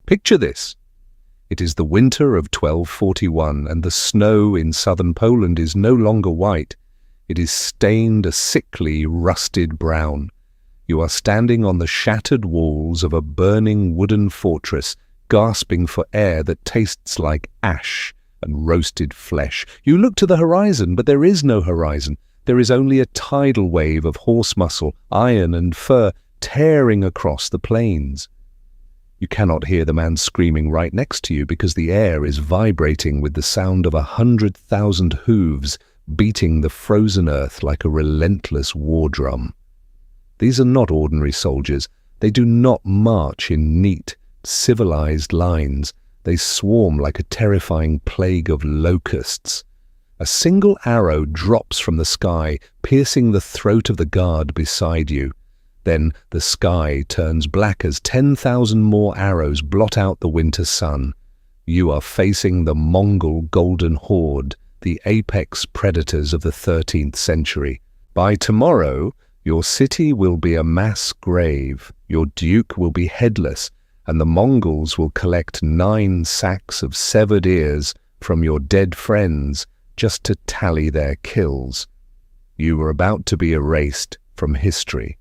Picture this. It is the winter of 1241, and the snow in southern Poland is no longer white. It is stained a sickly, rusted brown. You are standing on the shattered walls of a burning wooden fortress, gasping for air that tastes like ash and roasted flesh. You look to the horizon, but there is no horizon. There is only a tidal wave of horse muscle, iron and fur tearing across the plains. You cannot hear the man screaming right next to you because the air is vibrating with the sound of 100,000 hooves beating the frozen earth like a relentless war drum. These are not ordinary soldiers. They do not march in neat, civilized lines. They swarm like a terrifying plague of locusts. A single arrow drops from the sky, piercing the throat of the guard beside you. Then the sky turns black as 10,000 more arrows blot out the winter sun. You are facing the Mongol Golden Horde, the apex predators of the 13th century. By tomorrow, your city will be a mass grave, your duke will be headless, and the Mongols will collect 9 sacks of severed ears from your dead friends just to tally their kills. You are about to be erased from history.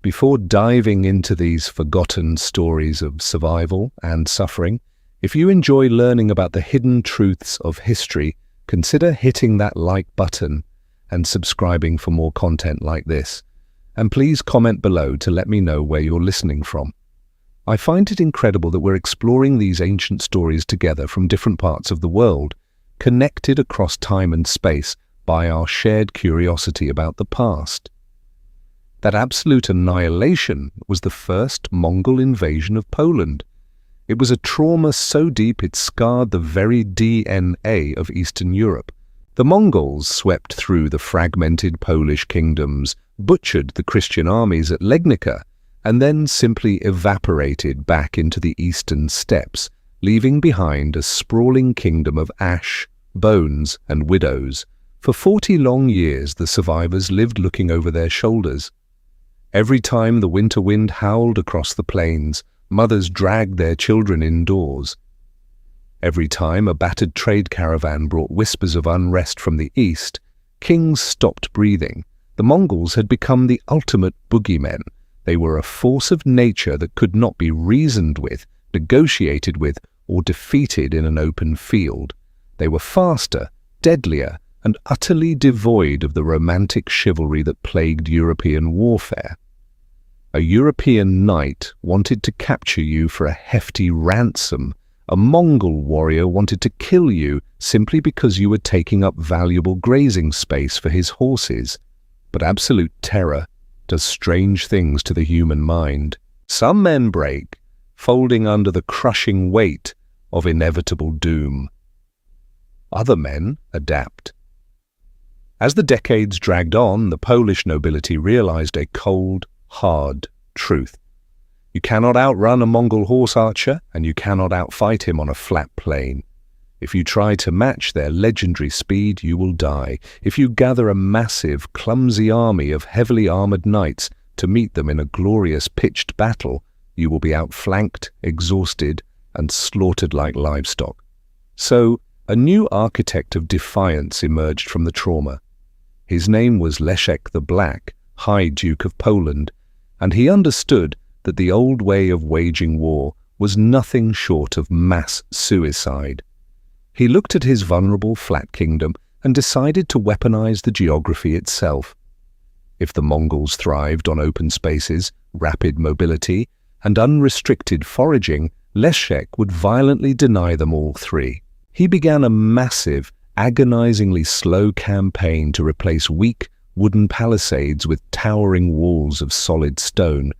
Before diving into these forgotten stories of survival and suffering, if you enjoy learning about the hidden truths of history, consider hitting that like button and subscribing for more content like this. And please comment below to let me know where you're listening from. I find it incredible that we're exploring these ancient stories together from different parts of the world, connected across time and space by our shared curiosity about the past. That absolute annihilation was the first Mongol invasion of Poland. It was a trauma so deep it scarred the very DNA of Eastern Europe. The Mongols swept through the fragmented Polish kingdoms, butchered the Christian armies at Legnica, and then simply evaporated back into the eastern steppes, leaving behind a sprawling kingdom of ash, bones, and widows. For 40 long years, the survivors lived looking over their shoulders. Every time the winter wind howled across the plains, mothers dragged their children indoors. Every time a battered trade caravan brought whispers of unrest from the east, kings stopped breathing. The Mongols had become the ultimate boogeymen. They were a force of nature that could not be reasoned with, negotiated with, or defeated in an open field. They were faster, deadlier, and utterly devoid of the romantic chivalry that plagued European warfare. A European knight wanted to capture you for a hefty ransom. A Mongol warrior wanted to kill you simply because you were taking up valuable grazing space for his horses. But absolute terror does strange things to the human mind. Some men break, folding under the crushing weight of inevitable doom. Other men adapt. As the decades dragged on, the Polish nobility realized a cold, hard truth. You cannot outrun a Mongol horse archer, and you cannot outfight him on a flat plain. If you try to match their legendary speed, you will die. If you gather a massive, clumsy army of heavily armored knights to meet them in a glorious pitched battle, you will be outflanked, exhausted, and slaughtered like livestock. So, a new architect of defiance emerged from the trauma. His name was Leszek the Black, High Duke of Poland, and he understood that the old way of waging war was nothing short of mass suicide. He looked at his vulnerable flat kingdom and decided to weaponize the geography itself. If the Mongols thrived on open spaces, rapid mobility, and unrestricted foraging, Leszek would violently deny them all three. He began a massive, agonizingly slow campaign to replace weak, wooden palisades with towering walls of solid stone.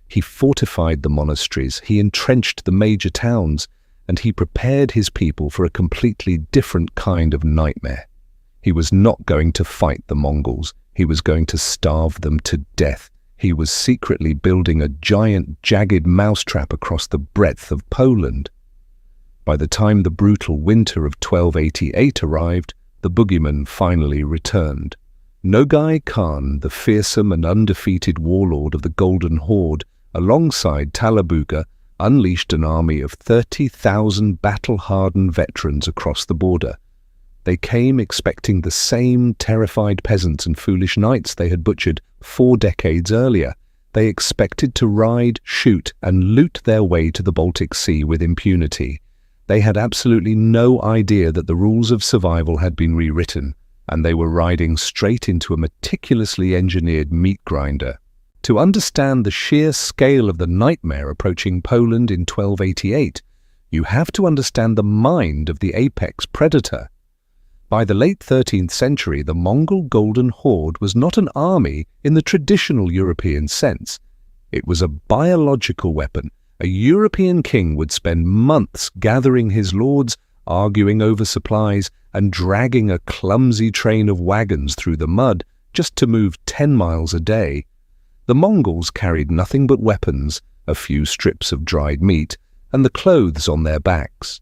He fortified the monasteries, he entrenched the major towns, and he prepared his people for a completely different kind of nightmare. He was not going to fight the Mongols. He was going to starve them to death. He was secretly building a giant, jagged mousetrap across the breadth of Poland. By the time the brutal winter of 1288 arrived, the boogeyman finally returned. Nogai Khan, the fearsome and undefeated warlord of the Golden Horde, alongside Talabuga, unleashed an army of 30,000 battle-hardened veterans across the border. They came expecting the same terrified peasants and foolish knights they had butchered 4 decades earlier. They expected to ride, shoot, and loot their way to the Baltic Sea with impunity. They had absolutely no idea that the rules of survival had been rewritten, and they were riding straight into a meticulously engineered meat grinder. To understand the sheer scale of the nightmare approaching Poland in 1288, you have to understand the mind of the apex predator. By the late 13th century, the Mongol Golden Horde was not an army in the traditional European sense. It was a biological weapon. A European king would spend months gathering his lords, arguing over supplies, and dragging a clumsy train of wagons through the mud just to move 10 miles a day. The Mongols carried nothing but weapons, a few strips of dried meat, and the clothes on their backs.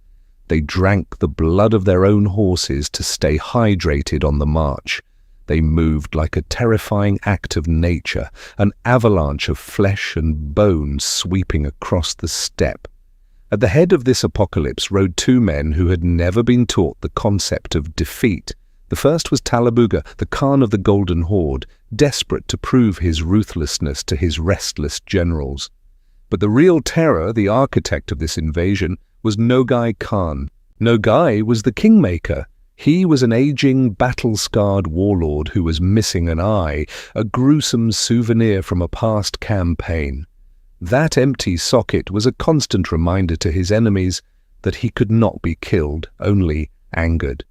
They drank the blood of their own horses to stay hydrated on the march. They moved like a terrifying act of nature, an avalanche of flesh and bone sweeping across the steppe. At the head of this apocalypse rode 2 men who had never been taught the concept of defeat. The first was Talabuga, the Khan of the Golden Horde, desperate to prove his ruthlessness to his restless generals. But the real terror, the architect of this invasion, was Nogai Khan. Nogai was the kingmaker. He was an aging, battle-scarred warlord who was missing an eye, a gruesome souvenir from a past campaign. That empty socket was a constant reminder to his enemies that he could not be killed, only angered.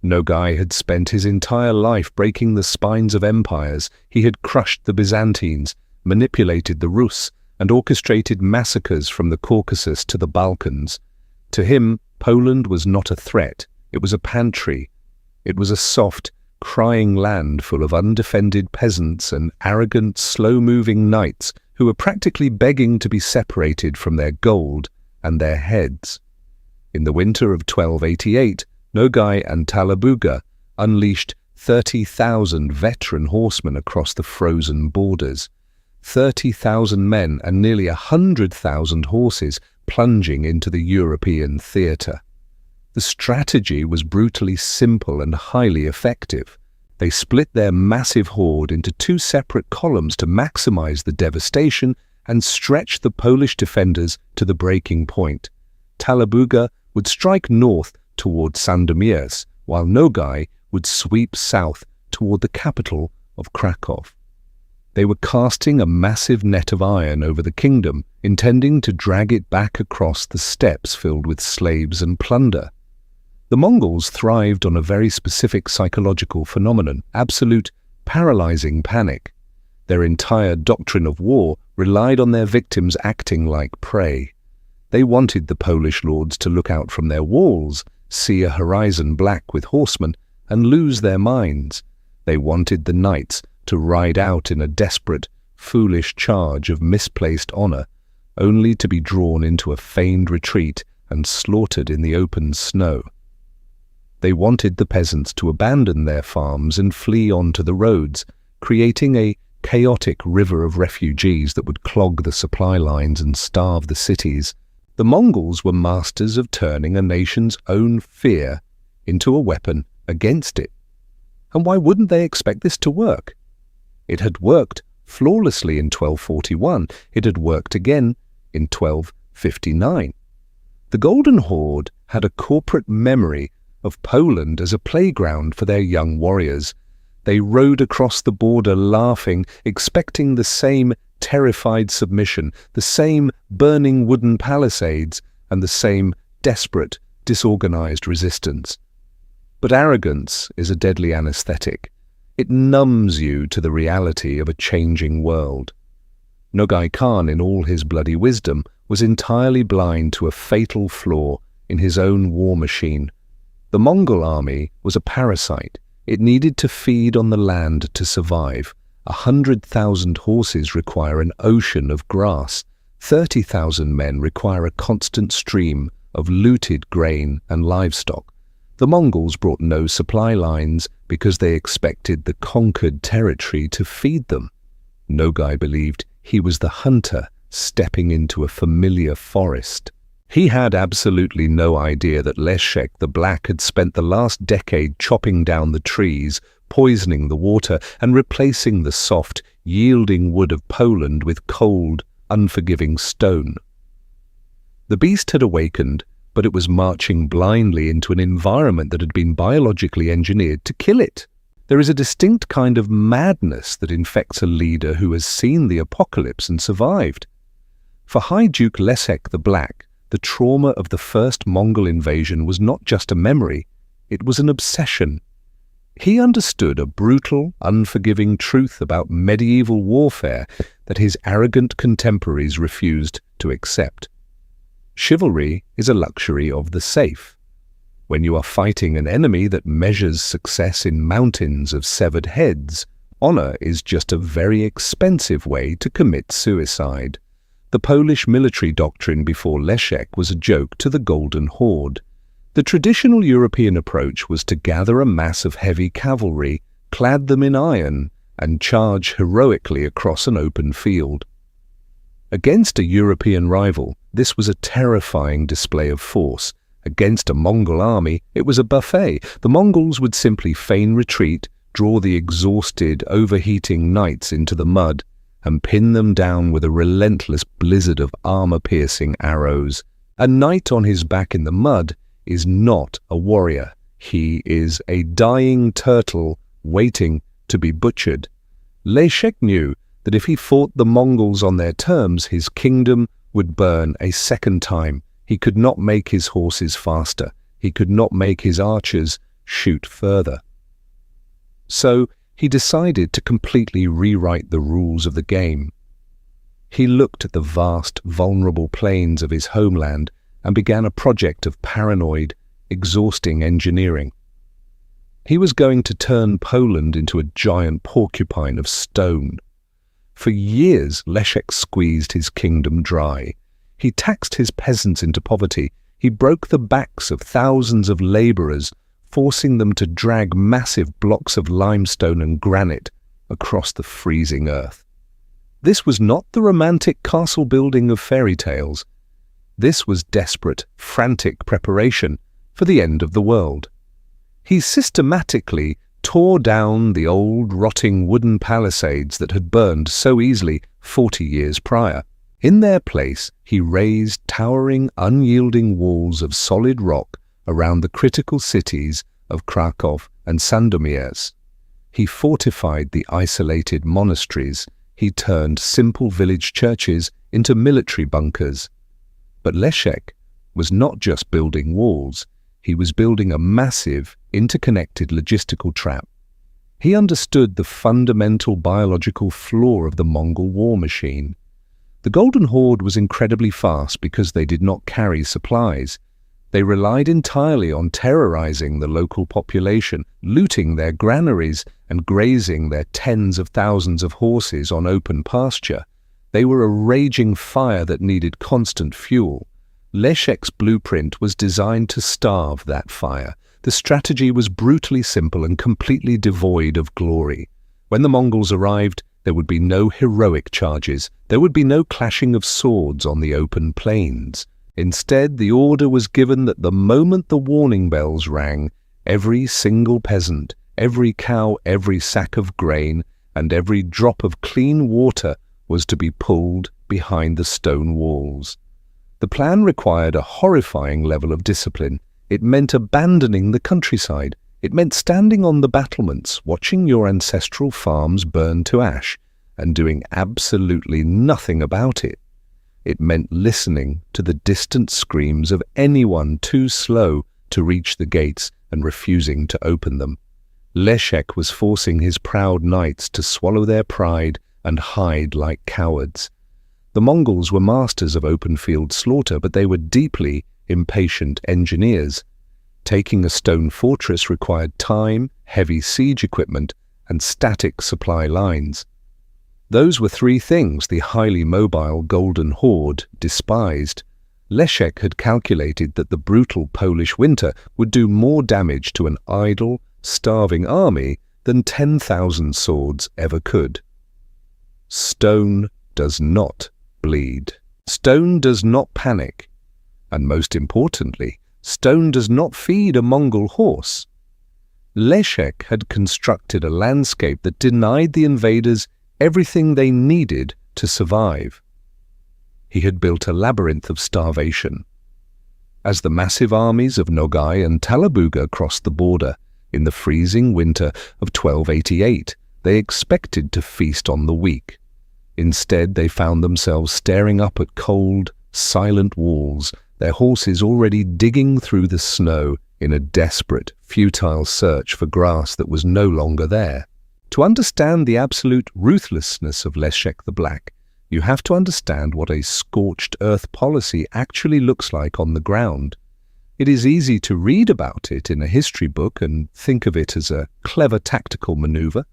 Nogai had spent his entire life breaking the spines of empires. He had crushed the Byzantines, manipulated the Rus, and orchestrated massacres from the Caucasus to the Balkans. To him, Poland was not a threat. It was a pantry. It was a soft, crying land full of undefended peasants and arrogant, slow-moving knights who were practically begging to be separated from their gold and their heads. In the winter of 1288, Nogai and Talabuga unleashed 30,000 veteran horsemen across the frozen borders. 30,000 men and nearly 100,000 horses plunging into the European theatre. The strategy was brutally simple and highly effective. They split their massive horde into 2 separate columns to maximize the devastation and stretch the Polish defenders to the breaking point. Talabuga would strike north toward Sandomierz, while Nogai would sweep south toward the capital of Krakow. They were casting a massive net of iron over the kingdom, intending to drag it back across the steppes filled with slaves and plunder. The Mongols thrived on a very specific psychological phenomenon, absolute paralyzing panic. Their entire doctrine of war relied on their victims acting like prey. They wanted the Polish lords to look out from their walls, see a horizon black with horsemen, and lose their minds. They wanted the knights to ride out in a desperate, foolish charge of misplaced honor, only to be drawn into a feigned retreat and slaughtered in the open snow. They wanted the peasants to abandon their farms and flee onto the roads, creating a chaotic river of refugees that would clog the supply lines and starve the cities. The Mongols were masters of turning a nation's own fear into a weapon against it. And why wouldn't they expect this to work? It had worked flawlessly in 1241. It had worked again in 1259. The Golden Horde had a corporate memory of Poland as a playground for their young warriors. They rode across the border laughing, expecting the same terrified submission, the same burning wooden palisades, and the same desperate, disorganized resistance. But arrogance is a deadly anesthetic. It numbs you to the reality of a changing world. Nogai Khan, in all his bloody wisdom, was entirely blind to a fatal flaw in his own war machine. The Mongol army was a parasite. It needed to feed on the land to survive. 100,000 horses require an ocean of grass. 30,000 men require a constant stream of looted grain and livestock. The Mongols brought no supply lines because they expected the conquered territory to feed them. Nogai believed he was the hunter stepping into a familiar forest. He had absolutely no idea that Leszek the Black had spent the last decade chopping down the trees, poisoning the water, and replacing the soft, yielding wood of Poland with cold, unforgiving stone. The beast had awakened, but it was marching blindly into an environment that had been biologically engineered to kill it. There is a distinct kind of madness that infects a leader who has seen the apocalypse and survived. For High Duke Leszek the Black, the trauma of the first Mongol invasion was not just a memory, it was an obsession. He understood a brutal, unforgiving truth about medieval warfare that his arrogant contemporaries refused to accept. Chivalry is a luxury of the safe. When you are fighting an enemy that measures success in mountains of severed heads, honor is just a very expensive way to commit suicide. The Polish military doctrine before Leszek was a joke to the Golden Horde. The traditional European approach was to gather a mass of heavy cavalry, clad them in iron, and charge heroically across an open field. Against a European rival, this was a terrifying display of force. Against a Mongol army, it was a buffet. The Mongols would simply feign retreat, draw the exhausted, overheating knights into the mud, and pin them down with a relentless blizzard of armor-piercing arrows. A knight on his back in the mud is not a warrior. He is a dying turtle waiting to be butchered. Leszek knew that if he fought the Mongols on their terms, his kingdom would burn a second time. He could not make his horses faster. He could not make his archers shoot further. So he decided to completely rewrite the rules of the game. He looked at the vast, vulnerable plains of his homeland and began a project of paranoid, exhausting engineering. He was going to turn Poland into a giant porcupine of stone. For years, Leszek squeezed his kingdom dry. He taxed his peasants into poverty. He broke the backs of thousands of laborers, forcing them to drag massive blocks of limestone and granite across the freezing earth. This was not the romantic castle building of fairy tales. This was desperate, frantic preparation for the end of the world. He systematically tore down the old, rotting wooden palisades that had burned so easily 40 years prior. In their place, he raised towering, unyielding walls of solid rock around the critical cities of Krakow and Sandomierz. He fortified the isolated monasteries. He turned simple village churches into military bunkers. But Leszek was not just building walls. He was building a massive, interconnected logistical trap. He understood the fundamental biological flaw of the Mongol war machine. The Golden Horde was incredibly fast because they did not carry supplies. They relied entirely on terrorizing the local population, looting their granaries and grazing their tens of thousands of horses on open pasture. They were a raging fire that needed constant fuel. Leszek's blueprint was designed to starve that fire. The strategy was brutally simple and completely devoid of glory. When the Mongols arrived, there would be no heroic charges. There would be no clashing of swords on the open plains. Instead, the order was given that the moment the warning bells rang, every single peasant, every cow, every sack of grain, and every drop of clean water was to be pulled behind the stone walls. The plan required a horrifying level of discipline. It meant abandoning the countryside. It meant standing on the battlements, watching your ancestral farms burn to ash, and doing absolutely nothing about it. It meant listening to the distant screams of anyone too slow to reach the gates and refusing to open them. Leszek was forcing his proud knights to swallow their pride and hide like cowards. The Mongols were masters of open-field slaughter, but they were deeply impatient engineers. Taking a stone fortress required time, heavy siege equipment, and static supply lines. Those were three things the highly mobile Golden Horde despised. Leszek had calculated that the brutal Polish winter would do more damage to an idle, starving army than 10,000 swords ever could. Stone does not bleed. Stone does not panic. And most importantly, stone does not feed a Mongol horse. Leszek had constructed a landscape that denied the invaders everything they needed to survive. He had built a labyrinth of starvation. As the massive armies of Nogai and Talabuga crossed the border in the freezing winter of 1288, they expected to feast on the weak. Instead, they found themselves staring up at cold, silent walls, their horses already digging through the snow in a desperate, futile search for grass that was no longer there. To understand the absolute ruthlessness of Leszek the Black, you have to understand what a scorched-earth policy actually looks like on the ground. It is easy to read about it in a history book and think of it as a clever tactical maneuver,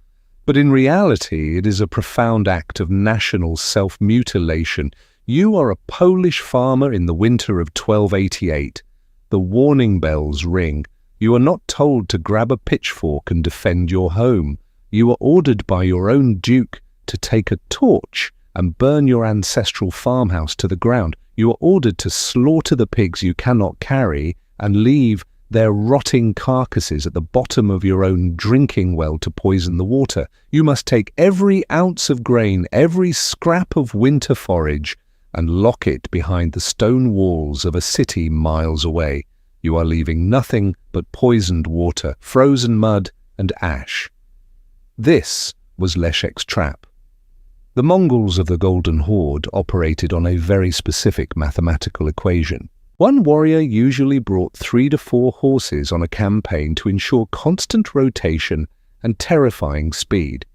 but in reality it is a profound act of national self-mutilation. You are a Polish farmer in the winter of 1288. The warning bells ring. You are not told to grab a pitchfork and defend your home. You are ordered by your own duke to take a torch and burn your ancestral farmhouse to the ground. You are ordered to slaughter the pigs you cannot carry and leave their rotting carcasses at the bottom of your own drinking well to poison the water. You must take every ounce of grain, every scrap of winter forage, and lock it behind the stone walls of a city miles away. You are leaving nothing but poisoned water, frozen mud, and ash. This was Leszek's trap. The Mongols of the Golden Horde operated on a very specific mathematical equation. One warrior usually brought 3 to 4 horses on a campaign to ensure constant rotation and terrifying speed.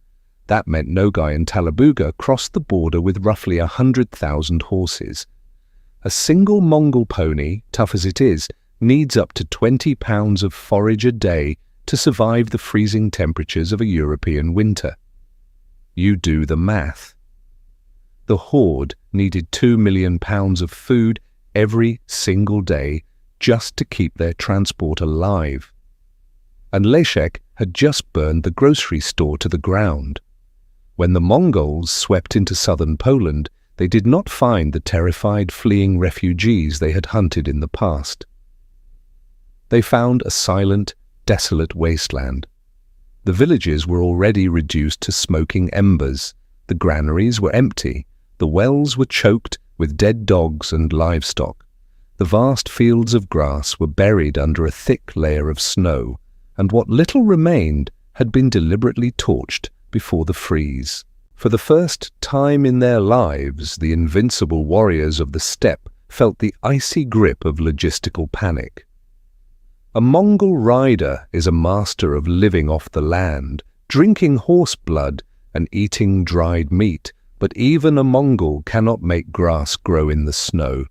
That meant Nogai and Talabuga crossed the border with roughly 100,000 horses. A single Mongol pony, tough as it is, needs up to 20 pounds of forage a day to survive the freezing temperatures of a European winter. You do the math. The Horde needed 2 million pounds of food every single day just to keep their transport alive. And Leszek had just burned the grocery store to the ground. When the Mongols swept into southern Poland, they did not find the terrified fleeing refugees they had hunted in the past. They found a silent, desolate wasteland. The villages were already reduced to smoking embers. The granaries were empty. The wells were choked with dead dogs and livestock. The vast fields of grass were buried under a thick layer of snow, and what little remained had been deliberately torched before the freeze. For the first time in their lives, the invincible warriors of the steppe felt the icy grip of logistical panic. A Mongol rider is a master of living off the land, drinking horse blood and eating dried meat, but even a Mongol cannot make grass grow in the snow.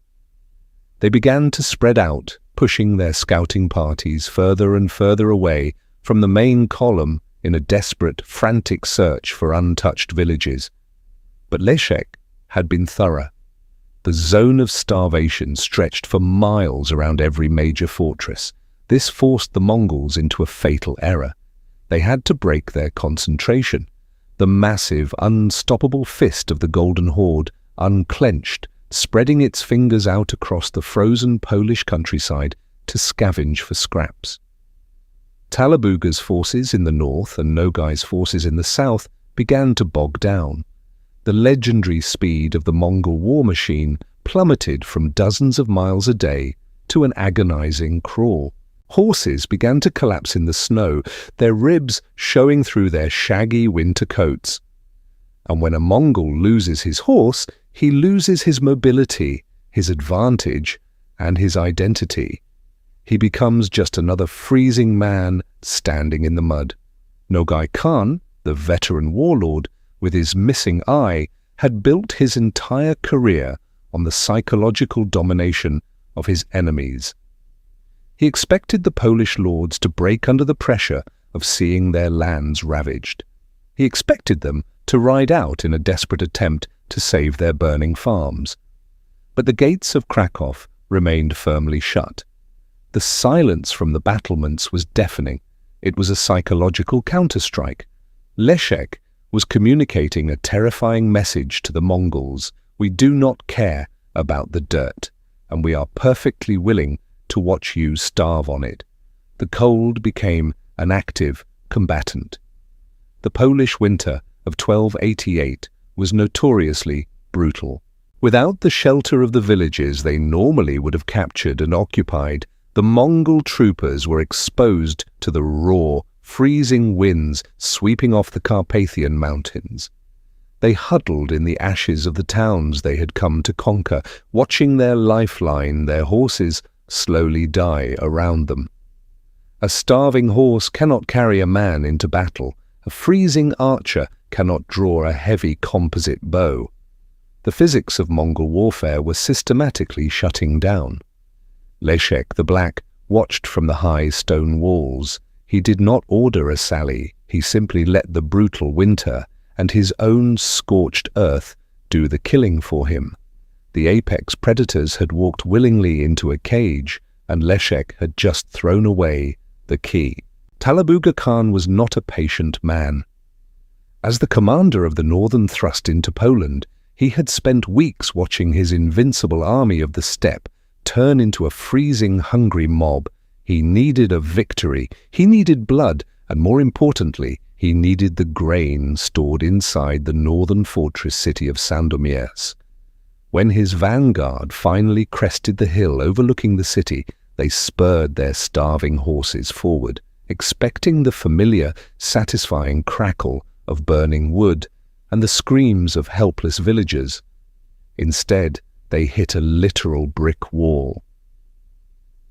They began to spread out, pushing their scouting parties further and further away from the main column in a desperate, frantic search for untouched villages. But Leszek had been thorough. The zone of starvation stretched for miles around every major fortress. This forced the Mongols into a fatal error. They had to break their concentration. The massive, unstoppable fist of the Golden Horde unclenched, spreading its fingers out across the frozen Polish countryside to scavenge for scraps. Talabuga's forces in the north and Nogai's forces in the south began to bog down. The legendary speed of the Mongol war machine plummeted from dozens of miles a day to an agonizing crawl. Horses began to collapse in the snow, their ribs showing through their shaggy winter coats. And when a Mongol loses his horse, he loses his mobility, his advantage, and his identity. He becomes just another freezing man standing in the mud. Nogai Khan, the veteran warlord, with his missing eye, had built his entire career on the psychological domination of his enemies. He expected the Polish lords to break under the pressure of seeing their lands ravaged. He expected them to ride out in a desperate attempt to save their burning farms. But the gates of Krakow remained firmly shut. The silence from the battlements was deafening. It was a psychological counterstrike. Leszek was communicating a terrifying message to the Mongols. We do not care about the dirt, and we are perfectly willing to watch you starve on it. The cold became an active combatant. The Polish winter of 1288 was notoriously brutal. Without the shelter of the villages they normally would have captured and occupied, the Mongol troopers were exposed to the raw, freezing winds sweeping off the Carpathian mountains. They huddled in the ashes of the towns they had come to conquer, watching their lifeline, their horses, slowly die around them. A starving horse cannot carry a man into battle. A freezing archer cannot draw a heavy composite bow. The physics of Mongol warfare were systematically shutting down. Leszek the Black watched from the high stone walls. He did not order a sally, he simply let the brutal winter and his own scorched earth do the killing for him. The apex predators had walked willingly into a cage, and Leszek had just thrown away the key. Talabuga Khan was not a patient man. As the commander of the northern thrust into Poland, he had spent weeks watching his invincible army of the steppe turn into a freezing, hungry mob. He needed a victory, he needed blood, and more importantly, he needed the grain stored inside the northern fortress city of Sandomierz. When his vanguard finally crested the hill overlooking the city, they spurred their starving horses forward, expecting the familiar, satisfying crackle of burning wood and the screams of helpless villagers. Instead, they hit a literal brick wall.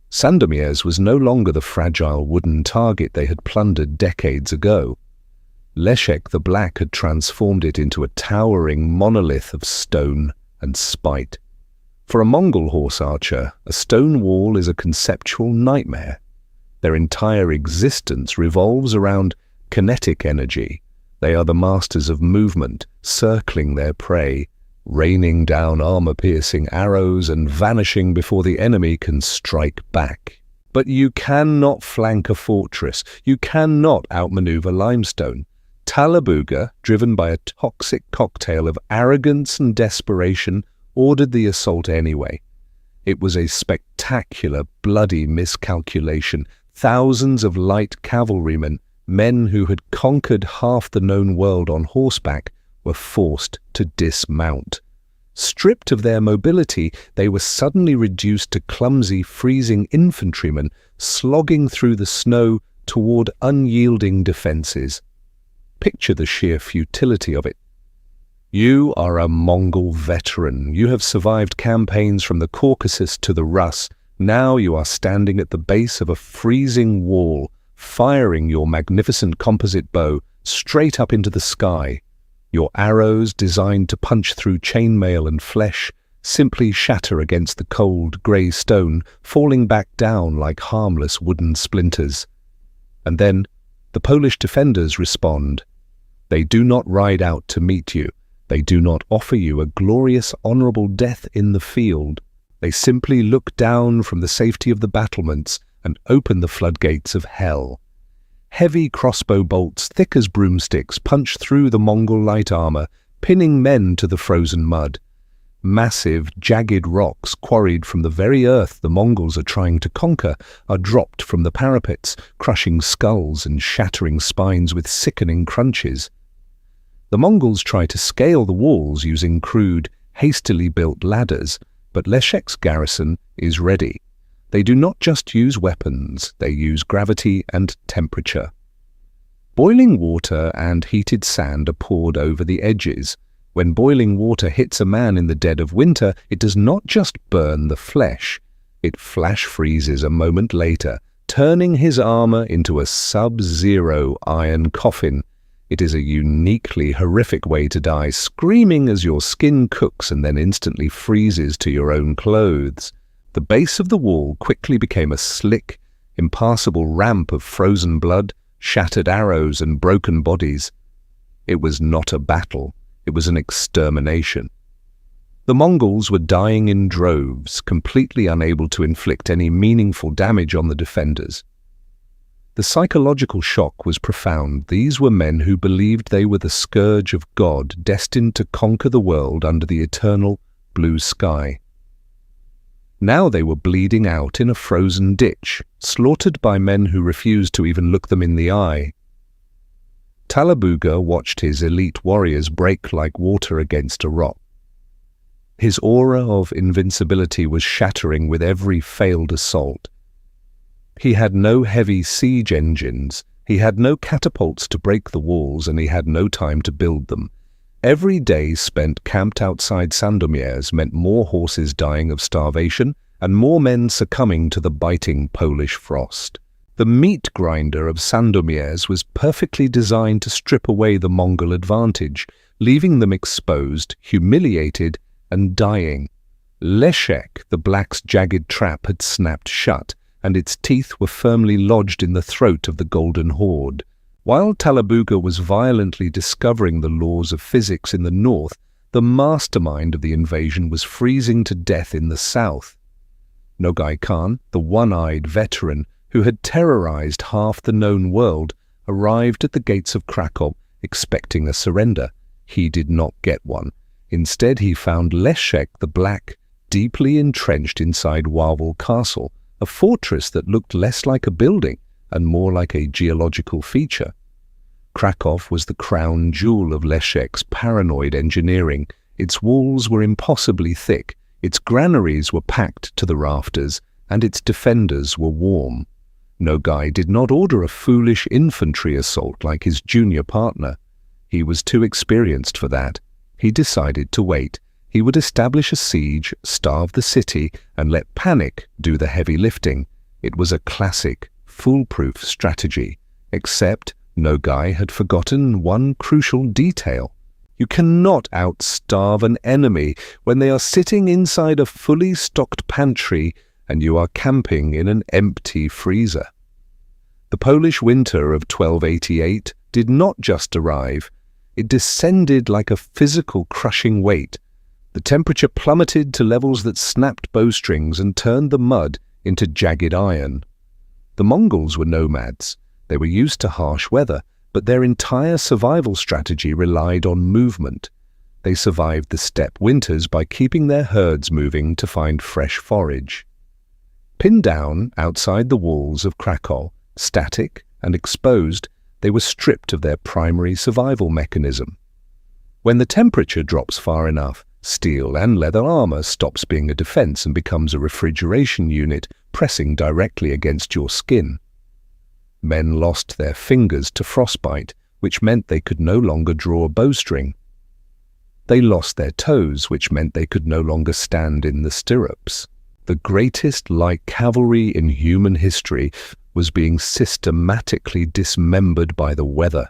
Sandomierz was no longer the fragile wooden target they had plundered decades ago. Leszek the Black had transformed it into a towering monolith of stone and spite. For a Mongol horse archer, a stone wall is a conceptual nightmare. Their entire existence revolves around kinetic energy. They are the masters of movement, circling their prey, raining down armor-piercing arrows and vanishing before the enemy can strike back. But you cannot flank a fortress. You cannot outmaneuver limestone. Talabuga, driven by a toxic cocktail of arrogance and desperation, ordered the assault anyway. It was a spectacular, bloody miscalculation. Thousands of light cavalrymen, men who had conquered half the known world on horseback, were forced to dismount. Stripped of their mobility, they were suddenly reduced to clumsy, freezing infantrymen slogging through the snow toward unyielding defenses. Picture the sheer futility of it. You are a Mongol veteran. You have survived campaigns from the Caucasus to the Rus. Now you are standing at the base of a freezing wall, firing your magnificent composite bow straight up into the sky. Your arrows, designed to punch through chainmail and flesh, simply shatter against the cold, grey stone, falling back down like harmless wooden splinters. And then the Polish defenders respond. They do not ride out to meet you. They do not offer you a glorious, honourable death in the field. They simply look down from the safety of the battlements and open the floodgates of hell. Heavy crossbow bolts, thick as broomsticks, punch through the Mongol light armour, pinning men to the frozen mud. Massive, jagged rocks quarried from the very earth the Mongols are trying to conquer are dropped from the parapets, crushing skulls and shattering spines with sickening crunches. The Mongols try to scale the walls using crude, hastily built ladders, but Leszek's garrison is ready. They do not just use weapons, they use gravity and temperature. Boiling water and heated sand are poured over the edges. When boiling water hits a man in the dead of winter, it does not just burn the flesh. It flash freezes a moment later, turning his armor into a sub-zero iron coffin. It is a uniquely horrific way to die, screaming as your skin cooks and then instantly freezes to your own clothes. The base of the wall quickly became a slick, impassable ramp of frozen blood, shattered arrows and broken bodies. It was not a battle. It was an extermination. The Mongols were dying in droves, completely unable to inflict any meaningful damage on the defenders. The psychological shock was profound. These were men who believed they were the scourge of God, destined to conquer the world under the eternal blue sky. Now they were bleeding out in a frozen ditch, slaughtered by men who refused to even look them in the eye. Talabuga watched his elite warriors break like water against a rock. His aura of invincibility was shattering with every failed assault. He had no heavy siege engines, he had no catapults to break the walls, and he had no time to build them. Every day spent camped outside Sandomierz meant more horses dying of starvation and more men succumbing to the biting Polish frost. The meat grinder of Sandomierz was perfectly designed to strip away the Mongol advantage, leaving them exposed, humiliated, and dying. Leszek, the black's jagged trap, had snapped shut, and its teeth were firmly lodged in the throat of the Golden Horde. While Talabuga was violently discovering the laws of physics in the north, the mastermind of the invasion was freezing to death in the south. Nogai Khan, the one-eyed veteran who had terrorized half the known world, arrived at the gates of Krakow expecting a surrender. He did not get one. Instead, he found Leszek the Black deeply entrenched inside Wawel Castle, a fortress that looked less like a building and more like a geological feature. Krakow was the crown jewel of Leszek's paranoid engineering. Its walls were impossibly thick, its granaries were packed to the rafters, and its defenders were warm. Nogai did not order a foolish infantry assault like his junior partner. He was too experienced for that. He decided to wait. He would establish a siege, starve the city, and let panic do the heavy lifting. It was a classic, foolproof strategy. Except Nogai had forgotten one crucial detail. You cannot outstarve an enemy when they are sitting inside a fully stocked pantry and you are camping in an empty freezer. The Polish winter of 1288 did not just arrive. It descended like a physical crushing weight. The temperature plummeted to levels that snapped bowstrings and turned the mud into jagged iron. The Mongols were nomads. They were used to harsh weather, but their entire survival strategy relied on movement. They survived the steppe winters by keeping their herds moving to find fresh forage. Pinned down outside the walls of Krakow, static and exposed, they were stripped of their primary survival mechanism. When the temperature drops far enough, steel and leather armor stops being a defense and becomes a refrigeration unit pressing directly against your skin. Men lost their fingers to frostbite, which meant they could no longer draw a bowstring. They lost their toes, which meant they could no longer stand in the stirrups. The greatest light cavalry in human history was being systematically dismembered by the weather.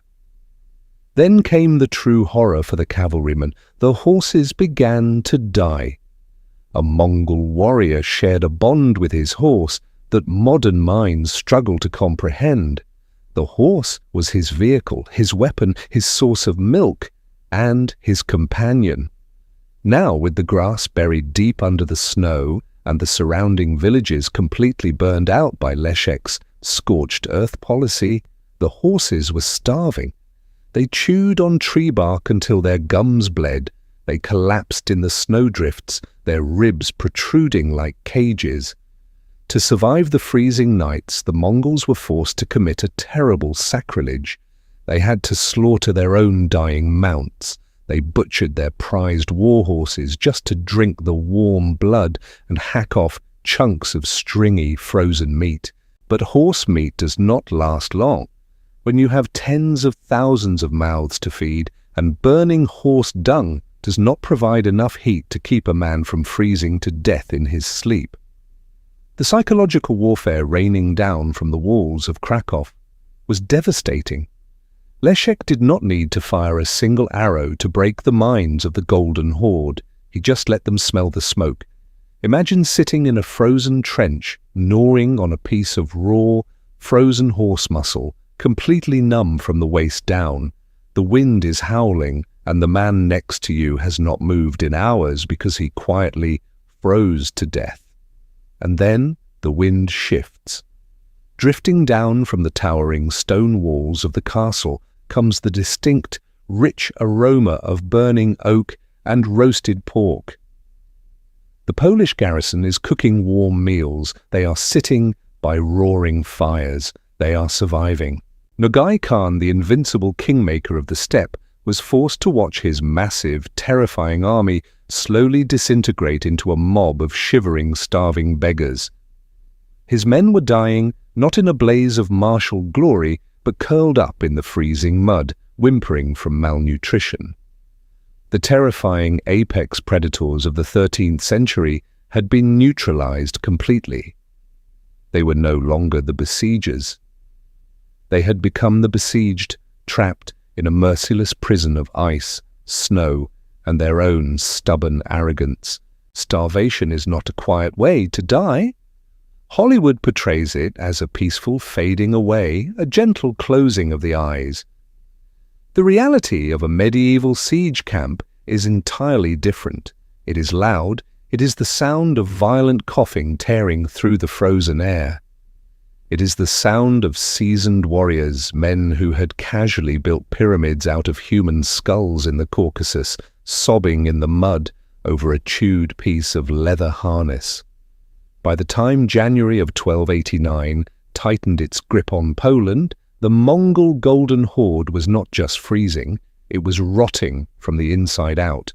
Then came the true horror for the cavalrymen. The horses began to die. A Mongol warrior shared a bond with his horse that modern minds struggle to comprehend. The horse was his vehicle, his weapon, his source of milk, and his companion. Now, with the grass buried deep under the snow and the surrounding villages completely burned out by Leszek's scorched-earth policy, the horses were starving. They chewed on tree bark until their gums bled. They collapsed in the snowdrifts, their ribs protruding like cages. To survive the freezing nights, the Mongols were forced to commit a terrible sacrilege. They had to slaughter their own dying mounts. They butchered their prized war horses just to drink the warm blood and hack off chunks of stringy, frozen meat. But horse meat does not last long. When you have tens of thousands of mouths to feed, and burning horse dung does not provide enough heat to keep a man from freezing to death in his sleep. The psychological warfare raining down from the walls of Krakow was devastating. Leszek did not need to fire a single arrow to break the minds of the Golden Horde. He just let them smell the smoke. Imagine sitting in a frozen trench, gnawing on a piece of raw, frozen horse muscle, completely numb from the waist down. The wind is howling, and the man next to you has not moved in hours because he quietly froze to death. And then the wind shifts. Drifting down from the towering stone walls of the castle comes the distinct, rich aroma of burning oak and roasted pork. The Polish garrison is cooking warm meals. They are sitting by roaring fires. They are surviving. Nogai Khan, the invincible kingmaker of the steppe, was forced to watch his massive, terrifying army slowly disintegrate into a mob of shivering, starving beggars. His men were dying, not in a blaze of martial glory, but curled up in the freezing mud, whimpering from malnutrition. The terrifying apex predators of the 13th century had been neutralized completely. They were no longer the besiegers. They had become the besieged, trapped in a merciless prison of ice, snow, and their own stubborn arrogance. Starvation is not a quiet way to die. Hollywood portrays it as a peaceful fading away, a gentle closing of the eyes. The reality of a medieval siege camp is entirely different. It is loud. It is the sound of violent coughing tearing through the frozen air. It is the sound of seasoned warriors, men who had casually built pyramids out of human skulls in the Caucasus, sobbing in the mud over a chewed piece of leather harness. By the time January of 1289 tightened its grip on Poland, the Mongol Golden Horde was not just freezing, it was rotting from the inside out.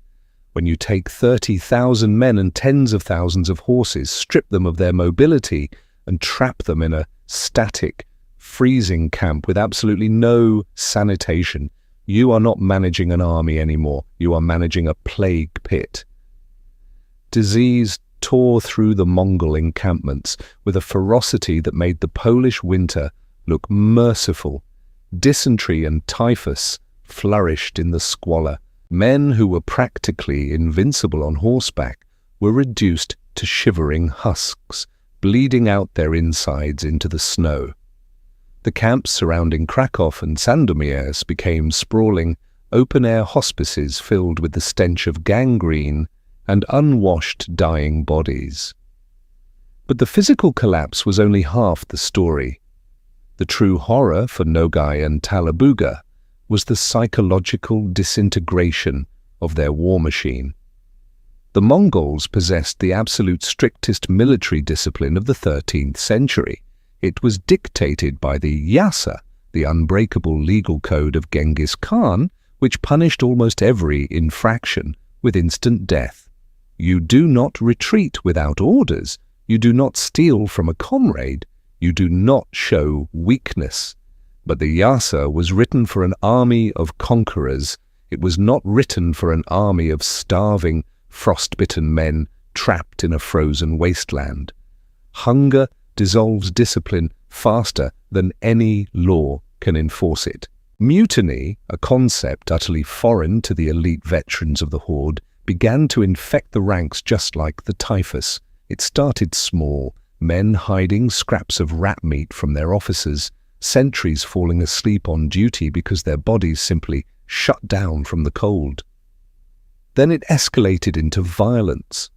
When you take 30,000 men and tens of thousands of horses, strip them of their mobility, and trap them in a static, freezing camp with absolutely no sanitation, you are not managing an army anymore. You are managing a plague pit. Disease tore through the Mongol encampments with a ferocity that made the Polish winter look merciful. Dysentery and typhus flourished in the squalor. Men who were practically invincible on horseback were reduced to shivering husks, bleeding out their insides into the snow. The camps surrounding Krakow and Sandomierz became sprawling, open-air hospices filled with the stench of gangrene and unwashed, dying bodies. But the physical collapse was only half the story. The true horror for Nogai and Talabuga was the psychological disintegration of their war machine. The Mongols possessed the absolute strictest military discipline of the 13th century. It was dictated by the yasa, the unbreakable legal code of Genghis Khan, which punished almost every infraction with instant death. You do not retreat without orders. You do not steal from a comrade. You do not show weakness. But the yasa was written for an army of conquerors. It was not written for an army of starving, frostbitten men trapped in a frozen wasteland. Hunger dissolves discipline faster than any law can enforce it. Mutiny, a concept utterly foreign to the elite veterans of the Horde, began to infect the ranks just like the typhus. It started small, men hiding scraps of rat meat from their officers, sentries falling asleep on duty because their bodies simply shut down from the cold. Then it escalated into violence.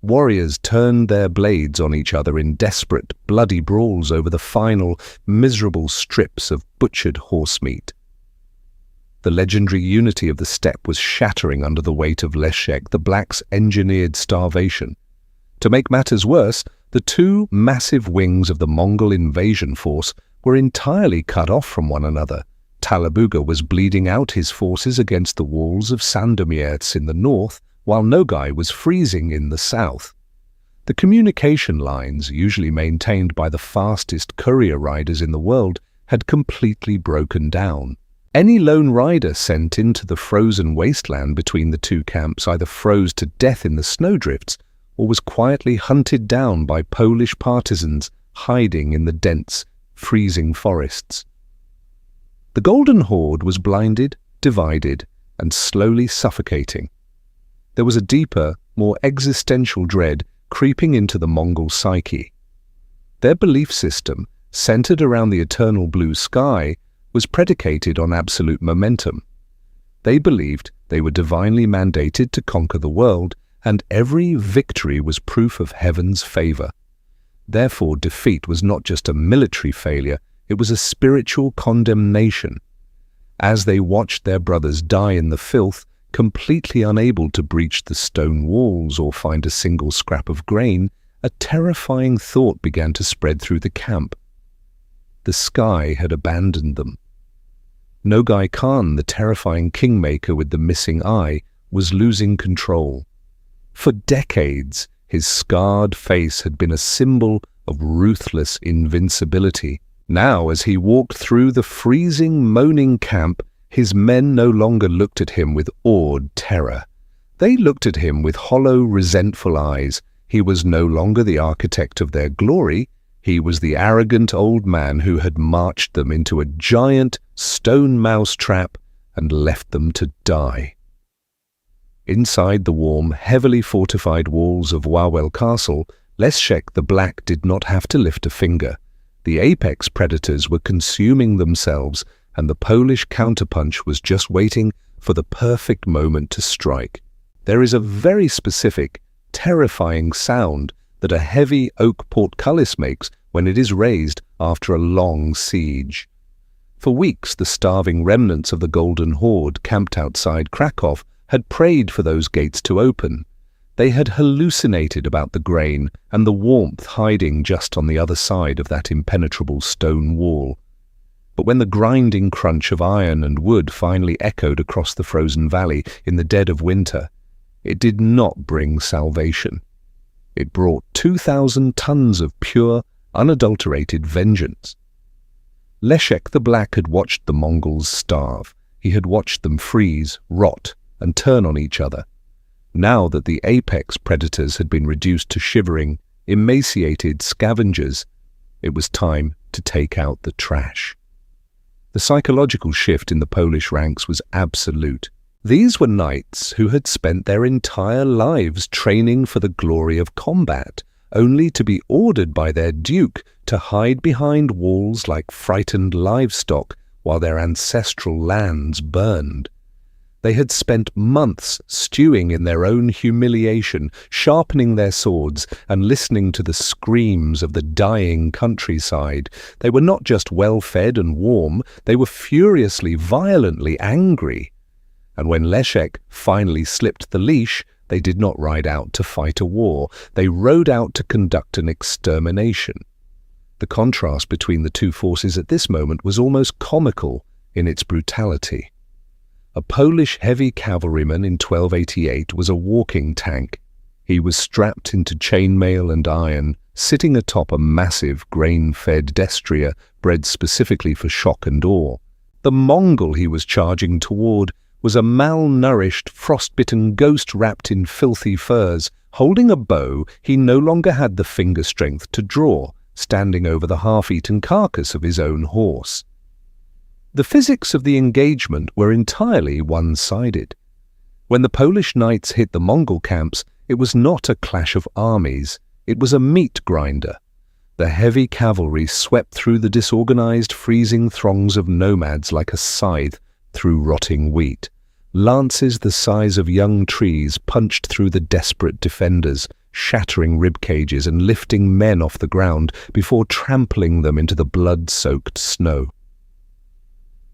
Warriors turned their blades on each other in desperate, bloody brawls over the final, miserable strips of butchered horse meat. The legendary unity of the steppe was shattering under the weight of Leszek, the blacks' engineered starvation. To make matters worse, the two massive wings of the Mongol invasion force were entirely cut off from one another. Talabuga was bleeding out his forces against the walls of Sandomierz in the north, while Nogai was freezing in the south. The communication lines, usually maintained by the fastest courier riders in the world, had completely broken down. Any lone rider sent into the frozen wasteland between the two camps either froze to death in the snowdrifts or was quietly hunted down by Polish partisans hiding in the dense, freezing forests. The Golden Horde was blinded, divided, and slowly suffocating. There was a deeper, more existential dread creeping into the Mongol psyche. Their belief system, centered around the eternal blue sky, was predicated on absolute momentum. They believed they were divinely mandated to conquer the world, and every victory was proof of heaven's favor. Therefore, defeat was not just a military failure, it was a spiritual condemnation. As they watched their brothers die in the filth, completely unable to breach the stone walls or find a single scrap of grain, a terrifying thought began to spread through the camp. The sky had abandoned them. Nogai Khan, the terrifying kingmaker with the missing eye, was losing control. For decades, his scarred face had been a symbol of ruthless invincibility. Now, as he walked through the freezing, moaning camp, his men no longer looked at him with awed terror. They looked at him with hollow, resentful eyes. He was no longer the architect of their glory. He was the arrogant old man who had marched them into a giant stone mousetrap and left them to die. Inside the warm, heavily fortified walls of Wawel Castle, Leszek the Black did not have to lift a finger. The apex predators were consuming themselves, and the Polish counterpunch was just waiting for the perfect moment to strike. There is a very specific, terrifying sound that a heavy oak portcullis makes when it is raised after a long siege. For weeks, the starving remnants of the Golden Horde camped outside Krakow had prayed for those gates to open. They had hallucinated about the grain and the warmth hiding just on the other side of that impenetrable stone wall. But when the grinding crunch of iron and wood finally echoed across the frozen valley in the dead of winter, it did not bring salvation. It brought 2,000 tons of pure, unadulterated vengeance. Leszek the Black had watched the Mongols starve. He had watched them freeze, rot, and turn on each other. Now that the apex predators had been reduced to shivering, emaciated scavengers, it was time to take out the trash. The psychological shift in the Polish ranks was absolute. These were knights who had spent their entire lives training for the glory of combat, only to be ordered by their duke to hide behind walls like frightened livestock while their ancestral lands burned. They had spent months stewing in their own humiliation, sharpening their swords and listening to the screams of the dying countryside. They were not just well-fed and warm, they were furiously, violently angry. And when Leszek finally slipped the leash, they did not ride out to fight a war. They rode out to conduct an extermination. The contrast between the two forces at this moment was almost comical in its brutality. A Polish heavy cavalryman in 1288 was a walking tank. He was strapped into chainmail and iron, sitting atop a massive grain-fed destrier bred specifically for shock and awe. The Mongol he was charging toward was a malnourished, frost-bitten ghost wrapped in filthy furs. Holding a bow, he no longer had the finger strength to draw, standing over the half-eaten carcass of his own horse. The physics of the engagement were entirely one-sided. When the Polish knights hit the Mongol camps, it was not a clash of armies, it was a meat grinder. The heavy cavalry swept through the disorganized, freezing throngs of nomads like a scythe through rotting wheat. Lances the size of young trees punched through the desperate defenders, shattering rib cages and lifting men off the ground before trampling them into the blood-soaked snow.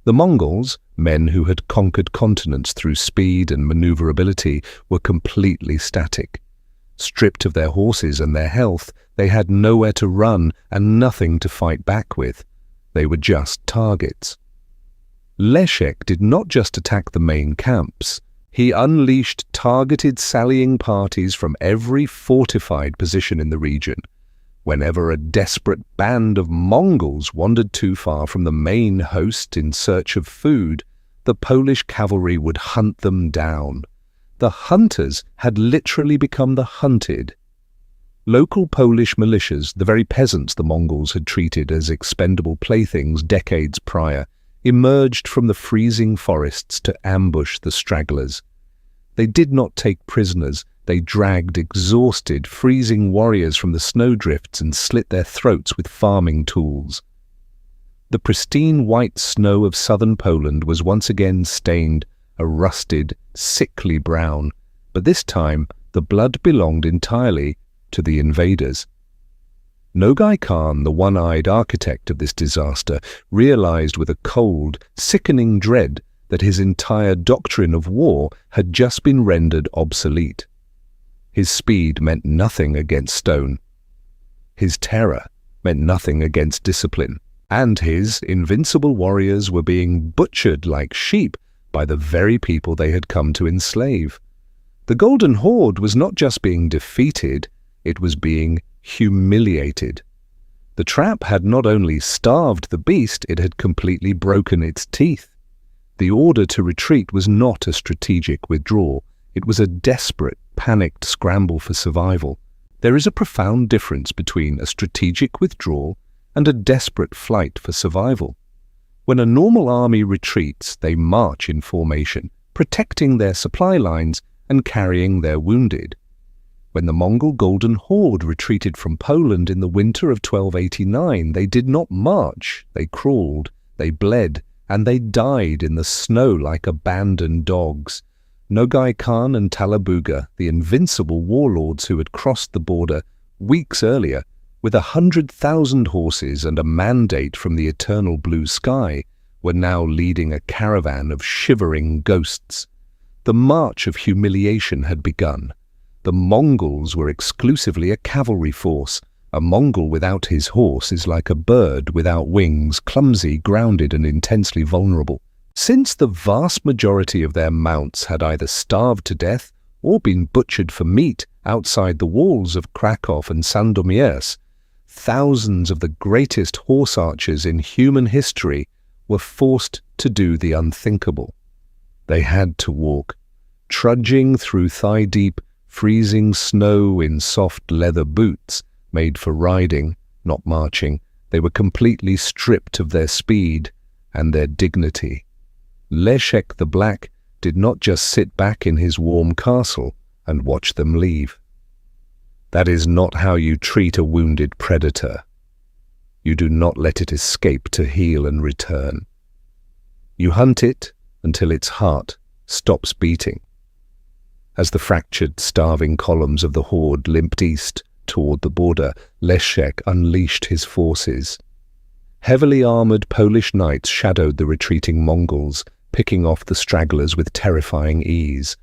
The Mongols, men who had conquered continents through speed and maneuverability, were completely static. Stripped of their horses and their health, they had nowhere to run and nothing to fight back with. They were just targets. Leszek did not just attack the main camps. He unleashed targeted sallying parties from every fortified position in the region. Whenever a desperate band of Mongols wandered too far from the main host in search of food, the Polish cavalry would hunt them down. The hunters had literally become the hunted. Local Polish militias, the very peasants the Mongols had treated as expendable playthings decades prior, emerged from the freezing forests to ambush the stragglers. They did not take prisoners. They dragged exhausted, freezing warriors from the snowdrifts and slit their throats with farming tools. The pristine white snow of southern Poland was once again stained a rusted, sickly brown, but this time the blood belonged entirely to the invaders. Nogai Khan, the one-eyed architect of this disaster, realized with a cold, sickening dread that his entire doctrine of war had just been rendered obsolete. His speed meant nothing against stone. His terror meant nothing against discipline. And his invincible warriors were being butchered like sheep by the very people they had come to enslave. The Golden Horde was not just being defeated, it was being humiliated. The trap had not only starved the beast, it had completely broken its teeth. The order to retreat was not a strategic withdrawal. It was a desperate, panicked scramble for survival. There is a profound difference between a strategic withdrawal and a desperate flight for survival. When a normal army retreats, they march in formation, protecting their supply lines and carrying their wounded. When the Mongol Golden Horde retreated from Poland in the winter of 1289, they did not march, they crawled, they bled, and they died in the snow like abandoned dogs. Nogai Khan and Talabuga, the invincible warlords who had crossed the border weeks earlier, with 100,000 horses and a mandate from the eternal blue sky, were now leading a caravan of shivering ghosts. The march of humiliation had begun. The Mongols were exclusively a cavalry force. A Mongol without his horse is like a bird without wings, clumsy, grounded, and intensely vulnerable. Since the vast majority of their mounts had either starved to death or been butchered for meat outside the walls of Krakow and Sandomierz, thousands of the greatest horse archers in human history were forced to do the unthinkable. They had to walk, trudging through thigh-deep, freezing snow in soft leather boots made for riding, not marching. They were completely stripped of their speed and their dignity. Leszek the Black did not just sit back in his warm castle and watch them leave. That is not how you treat a wounded predator. You do not let it escape to heal and return. You hunt it until its heart stops beating. As the fractured, starving columns of the horde limped east toward the border, Leszek unleashed his forces. Heavily armored Polish knights shadowed the retreating Mongols, picking off the stragglers with terrifying ease.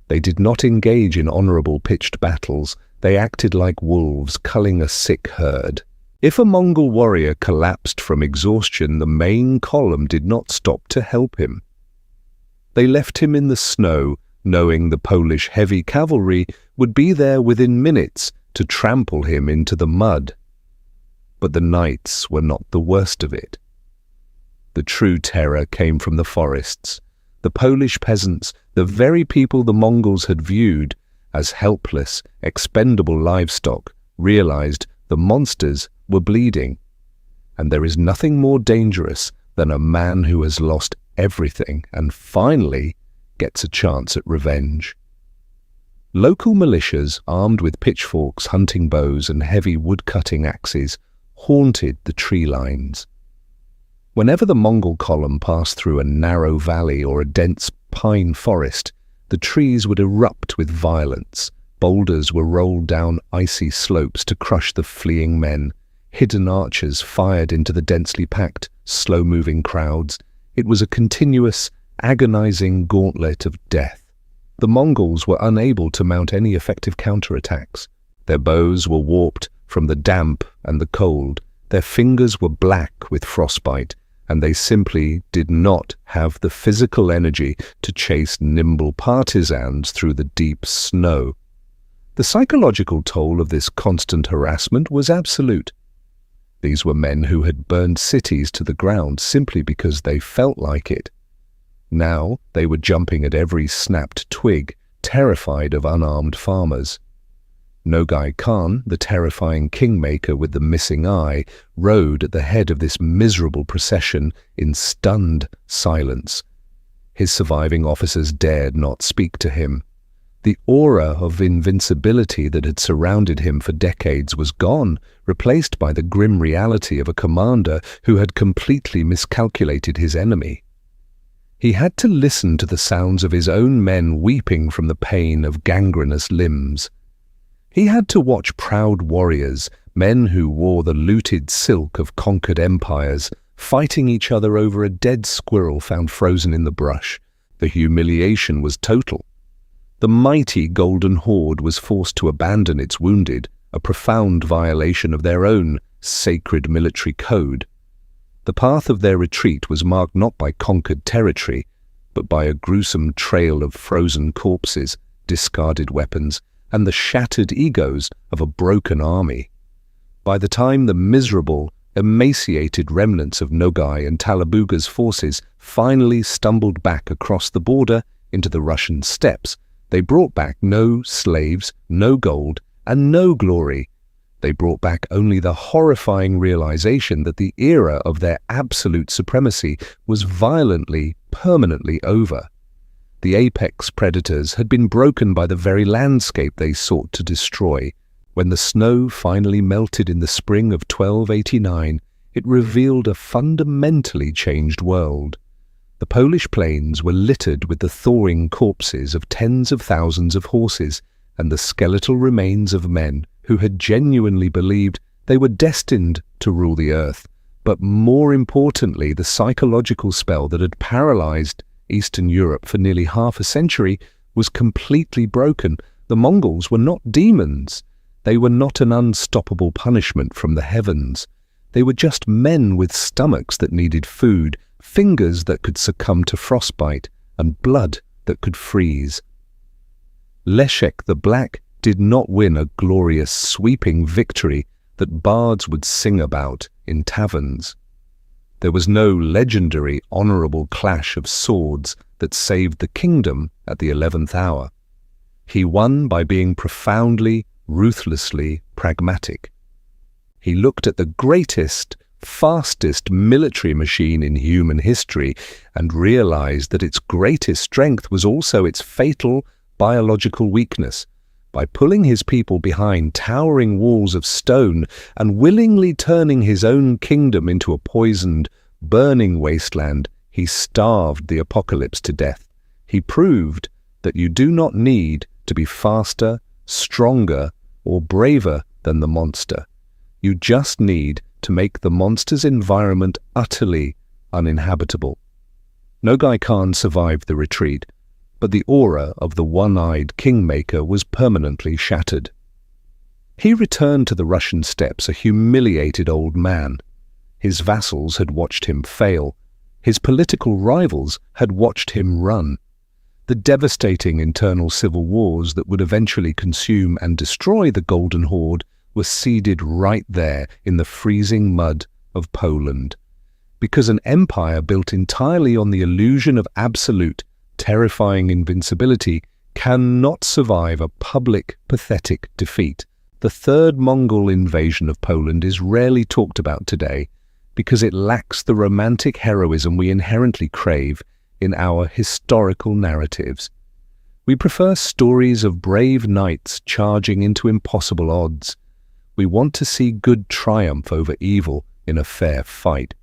They did not engage in honorable pitched battles. They acted like wolves culling a sick herd. If a Mongol warrior collapsed from exhaustion, the main column did not stop to help him. They left him in the snow, knowing the Polish heavy cavalry would be there within minutes to trample him into the mud. But the knights were not the worst of it. The true terror came from the forests. The Polish peasants, the very people the Mongols had viewed as helpless, expendable livestock, realized the monsters were bleeding. And there is nothing more dangerous than a man who has lost everything and finally gets a chance at revenge. Local militias, armed with pitchforks, hunting bows, and heavy wood-cutting axes, haunted the tree lines. Whenever the Mongol column passed through a narrow valley or a dense pine forest, the trees would erupt with violence. Boulders were rolled down icy slopes to crush the fleeing men. Hidden archers fired into the densely packed, slow-moving crowds. It was a continuous, agonizing gauntlet of death. The Mongols were unable to mount any effective counterattacks. Their bows were warped from the damp and the cold. Their fingers were black with frostbite, and they simply did not have the physical energy to chase nimble partisans through the deep snow. The psychological toll of this constant harassment was absolute. These were men who had burned cities to the ground simply because they felt like it. Now they were jumping at every snapped twig, terrified of unarmed farmers. Nogai Khan, the terrifying kingmaker with the missing eye, rode at the head of this miserable procession in stunned silence. His surviving officers dared not speak to him. The aura of invincibility that had surrounded him for decades was gone, replaced by the grim reality of a commander who had completely miscalculated his enemy. He had to listen to the sounds of his own men weeping from the pain of gangrenous limbs. He had to watch proud warriors, men who wore the looted silk of conquered empires, fighting each other over a dead squirrel found frozen in the brush. The humiliation was total. The mighty Golden Horde was forced to abandon its wounded, a profound violation of their own sacred military code. The path of their retreat was marked not by conquered territory, but by a gruesome trail of frozen corpses, discarded weapons, and the shattered egos of a broken army. By the time the miserable, emaciated remnants of Nogai and Talabuga's forces finally stumbled back across the border into the Russian steppes, they brought back no slaves, no gold, and no glory. They brought back only the horrifying realization that the era of their absolute supremacy was violently, permanently over. The apex predators had been broken by the very landscape they sought to destroy. When the snow finally melted in the spring of 1289, it revealed a fundamentally changed world. The Polish plains were littered with the thawing corpses of tens of thousands of horses and the skeletal remains of men who had genuinely believed they were destined to rule the earth. But more importantly, the psychological spell that had paralyzed Eastern Europe for nearly half a century was completely broken. The Mongols were not demons. They were not an unstoppable punishment from the heavens. They were just men with stomachs that needed food, fingers that could succumb to frostbite, and blood that could freeze. Leszek the Black did not win a glorious, sweeping victory that bards would sing about in taverns. There was no legendary, honorable clash of swords that saved the kingdom at the 11th hour. He won by being profoundly, ruthlessly pragmatic. He looked at the greatest, fastest military machine in human history and realized that its greatest strength was also its fatal biological weakness. By pulling his people behind towering walls of stone and willingly turning his own kingdom into a poisoned, burning wasteland, he starved the apocalypse to death. He proved that you do not need to be faster, stronger, or braver than the monster. You just need to make the monster's environment utterly uninhabitable. Nogai Khan survived the retreat, but the aura of the one-eyed kingmaker was permanently shattered. He returned to the Russian steppes a humiliated old man. His vassals had watched him fail. His political rivals had watched him run. The devastating internal civil wars that would eventually consume and destroy the Golden Horde were seeded right there in the freezing mud of Poland. Because an empire built entirely on the illusion of absolute, terrifying invincibility cannot survive a public, pathetic defeat. The third Mongol invasion of Poland is rarely talked about today because it lacks the romantic heroism we inherently crave in our historical narratives. We prefer stories of brave knights charging into impossible odds. We want to see good triumph over evil in a fair fight.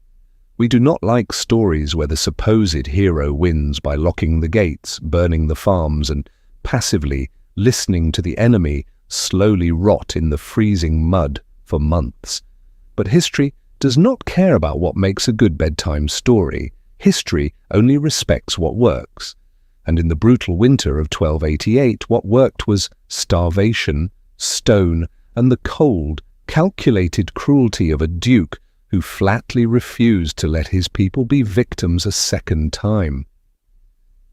We do not like stories where the supposed hero wins by locking the gates, burning the farms, and passively listening to the enemy slowly rot in the freezing mud for months. But history does not care about what makes a good bedtime story. History only respects what works. And in the brutal winter of 1288, what worked was starvation, stone, and the cold, calculated cruelty of a duke who flatly refused to let his people be victims a second time.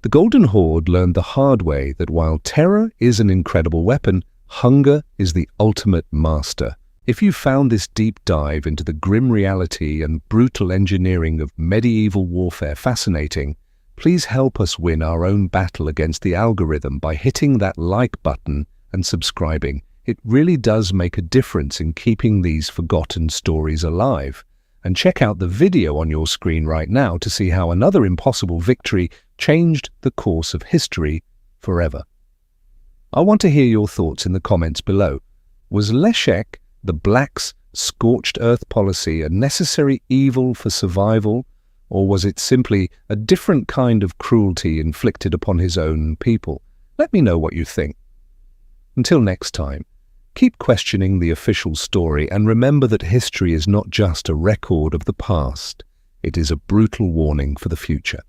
The Golden Horde learned the hard way that while terror is an incredible weapon, hunger is the ultimate master. If you found this deep dive into the grim reality and brutal engineering of medieval warfare fascinating, please help us win our own battle against the algorithm by hitting that like button and subscribing. It really does make a difference in keeping these forgotten stories alive. And check out the video on your screen right now to see how another impossible victory changed the course of history forever. I want to hear your thoughts in the comments below. Was Leszek the Black's scorched earth policy a necessary evil for survival, or was it simply a different kind of cruelty inflicted upon his own people? Let me know what you think. Until next time, Keep questioning the official story and remember that history is not just a record of the past. It is a brutal warning for the future.